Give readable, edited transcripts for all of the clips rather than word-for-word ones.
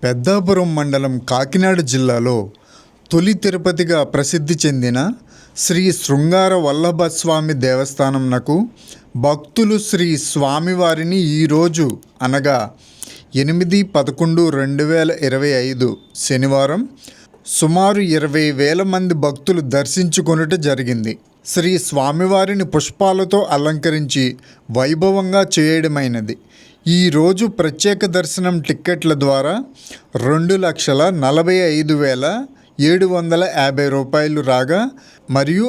పెద్దాపురం మండలం కాకినాడ జిల్లాలో తొలి తిరుపతిగా ప్రసిద్ధి చెందిన శ్రీ శృంగార వల్లభ స్వామి దేవస్థానంనకు భక్తులు శ్రీ స్వామివారిని ఈరోజు అనగా 8/11/2025 శనివారం సుమారు 20,000 మంది భక్తులు దర్శించుకొనుట జరిగింది. శ్రీ స్వామివారిని పుష్పాలతో అలంకరించి వైభవంగా చేయడమైనది. ఈరోజు ప్రత్యేక దర్శనం టిక్కెట్ల ద్వారా 2,45,750 రూపాయలు రాగా, మరియు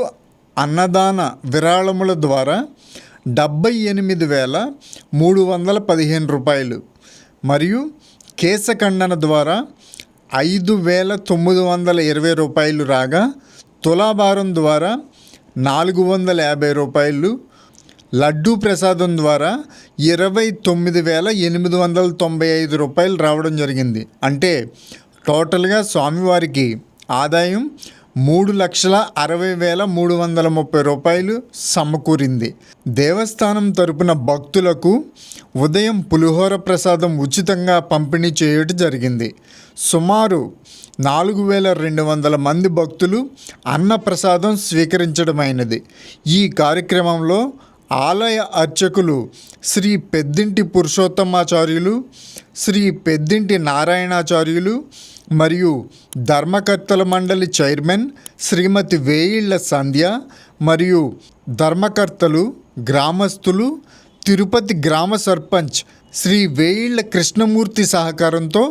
అన్నదాన విరాళముల ద్వారా 78,315 రూపాయలు, మరియు కేశఖండన ద్వారా 5,920 రూపాయలు రాగా, తులాభారం ద్వారా 450 రూపాయలు, లడ్డూ ప్రసాదం ద్వారా 29,895 రూపాయలు రావడం జరిగింది. అంటే టోటల్గా స్వామివారికి ఆదాయం 3,60,330 రూపాయలు సమకూరింది. దేవస్థానం తరపున భక్తులకు ఉదయం పులిహోర ప్రసాదం ఉచితంగా పంపిణీ చేయడం జరిగింది. సుమారు 4,200 మంది భక్తులు అన్నప్రసాదం స్వీకరించడమైనది. ఈ కార్యక్రమంలో ఆలయ అర్చకులు శ్రీ పెద్దింటి పురుషోత్తమాచార్యులు, శ్రీ పెద్దింటి నారాయణాచార్యులు మరియు ధర్మకర్తల మండలి చైర్మన్ శ్రీమతి వేయిళ్ల సంధ్య మరియు ధర్మకర్తలు, గ్రామస్తులు, తిరుపతి గ్రామ సర్పంచ్ శ్రీ వేయిళ్ల కృష్ణమూర్తి సహకారంతో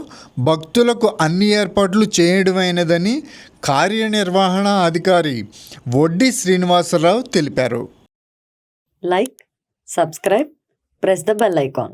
భక్తులకు అన్ని ఏర్పాట్లు చేయడమైనదని కార్యనిర్వహణ అధికారి వడ్డీ శ్రీనివాసరావు తెలిపారు. Like, subscribe, press the bell icon.